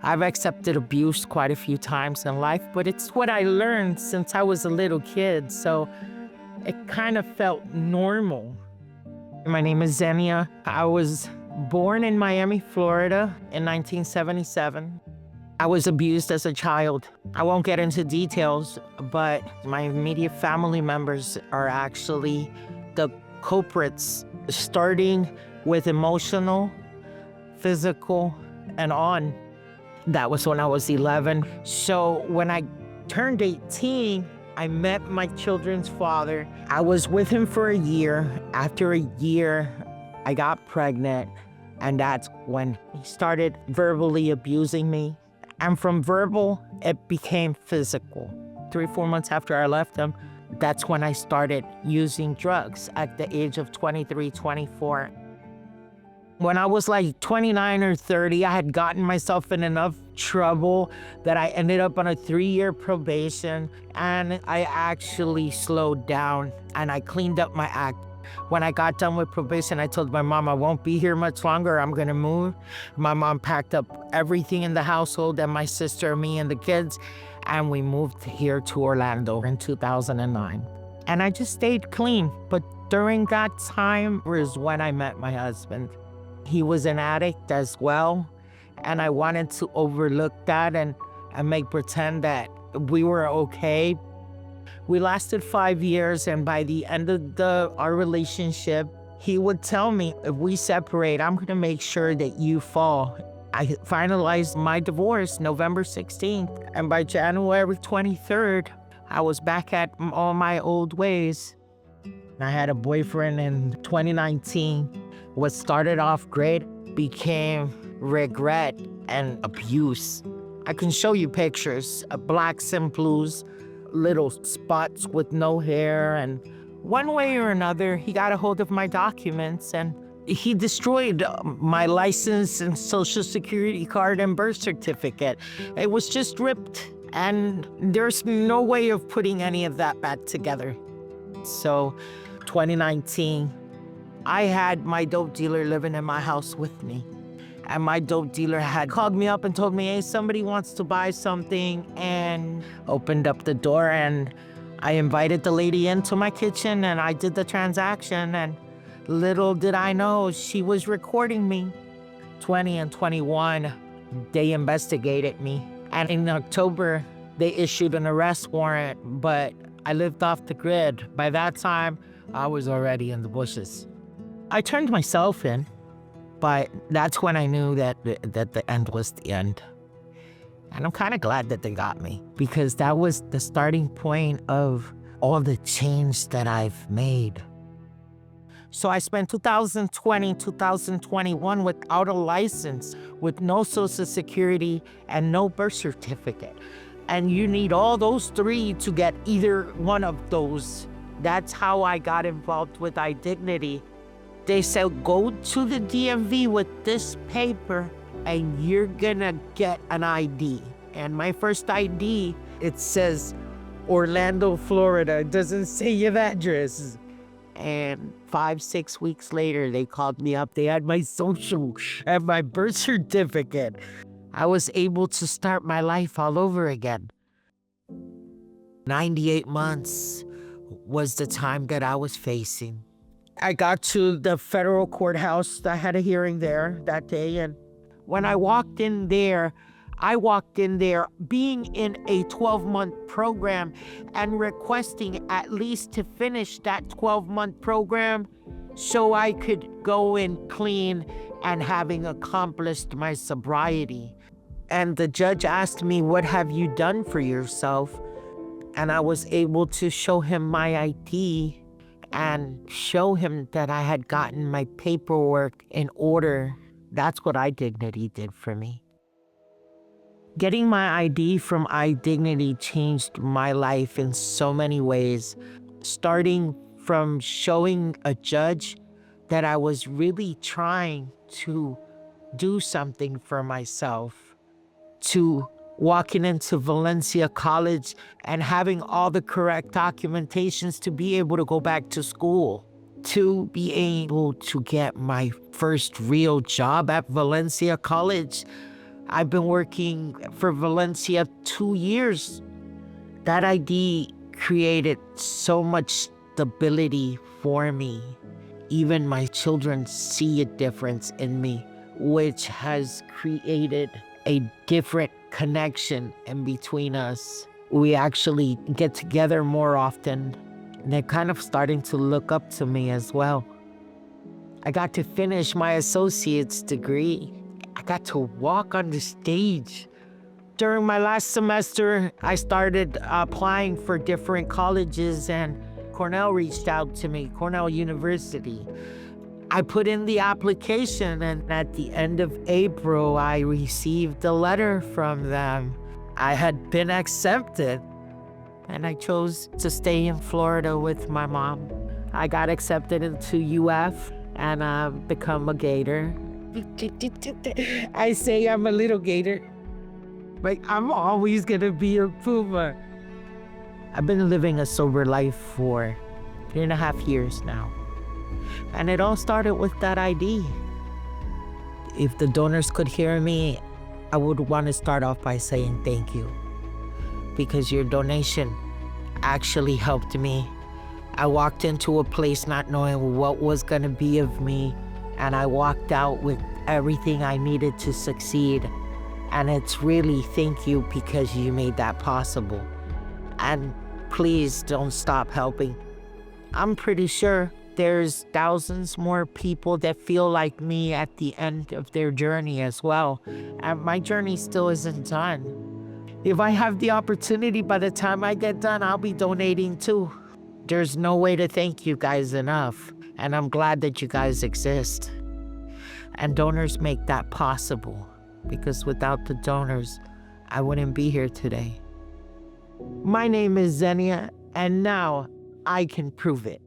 I've accepted abuse quite a few times in life, but it's what I learned since I was a little kid, so it kind of felt normal. My name is Xenia. I was born in Miami, Florida in 1977. I was abused as a child. I won't get into details, but my immediate family members are actually the culprits, starting with emotional, physical, and on. That was when I was 11. So when I turned 18, I met my children's father. I was with him for a year. After a year, I got pregnant, and that's when he started verbally abusing me. And from verbal, it became physical. 3 or 4 months after I left him, that's when I started using drugs at the age of 23, 24. When I was like 29 or 30, I had gotten myself in enough trouble that I ended up on a 3-year probation, and I actually slowed down and I cleaned up my act. When I got done with probation, I told my mom I won't be here much longer, I'm gonna move. My mom packed up everything in the household and my sister, me, and the kids, and we moved here to Orlando in 2009. And I just stayed clean, but during that time was when I met my husband. He was an addict as well, and I wanted to overlook that and make pretend that we were okay. We lasted 5 years, and by the end of our relationship, he would tell me, if we separate, I'm gonna make sure that you fall. I finalized my divorce November 16th, and by January 23rd, I was back at all my old ways. I had a boyfriend in 2019. What started off great became regret and abuse. I can show you pictures of blacks and blues, little spots with no hair, and one way or another, he got a hold of my documents and he destroyed my license and social security card and birth certificate. It was just ripped, and there's no way of putting any of that back together. So 2019, I had my dope dealer living in my house with me. And my dope dealer had called me up and told me, hey, somebody wants to buy something, and opened up the door, and I invited the lady into my kitchen and I did the transaction, and little did I know she was recording me. 20 and 21, they investigated me. And in October, they issued an arrest warrant, but I lived off the grid. By that time, I was already in the bushes. I turned myself in, but that's when I knew that the end was the end. And I'm kind of glad that they got me, because that was the starting point of all the change that I've made. So I spent 2020, 2021 without a license, with no social security and no birth certificate. And you need all those 3 to get either one of those. That's how I got involved with IDignity. They said, go to the DMV with this paper and you're gonna get an ID. And my first ID, it says Orlando, Florida. It doesn't say your address. And 5, 6 weeks later, they called me up. They had my social and my birth certificate. I was able to start my life all over again. 98 months was the time that I was facing. I got to the federal courthouse. I had a hearing there that day, and when I walked in there being in a 12-month program and requesting at least to finish that 12-month program so I could go in clean and having accomplished my sobriety. And the judge asked me, what have you done for yourself? And I was able to show him my ID and show him that I had gotten my paperwork in order. That's what IDignity did for me. Getting my ID from IDignity changed my life in so many ways, starting from showing a judge that I was really trying to do something for myself, to walking into Valencia College and having all the correct documentations to be able to go back to school, to be able to get my first real job at Valencia College. I've been working for Valencia 2 years. That ID created so much stability for me. Even my children see a difference in me, which has created a different connection in between us. We actually get together more often, and they're kind of starting to look up to me as well. I got to finish my associate's degree. I got to walk on the stage. During my last semester, I started applying for different colleges, and Cornell reached out to me, Cornell University. I put in the application, and at the end of April, I received a letter from them. I had been accepted, and I chose to stay in Florida with my mom. I got accepted into UF and become a Gator. I say I'm a little Gator, but I'm always gonna be a Puma. I've been living a sober life for 3.5 years now. And it all started with that ID. If the donors could hear me, I would want to start off by saying thank you, because your donation actually helped me. I walked into a place not knowing what was going to be of me, and I walked out with everything I needed to succeed. And it's really thank you, because you made that possible. And please don't stop helping. I'm pretty sure there's thousands more people that feel like me at the end of their journey as well. And my journey still isn't done. If I have the opportunity, by the time I get done, I'll be donating too. There's no way to thank you guys enough. And I'm glad that you guys exist. And donors make that possible, because without the donors, I wouldn't be here today. My name is Xenia, and now I can prove it.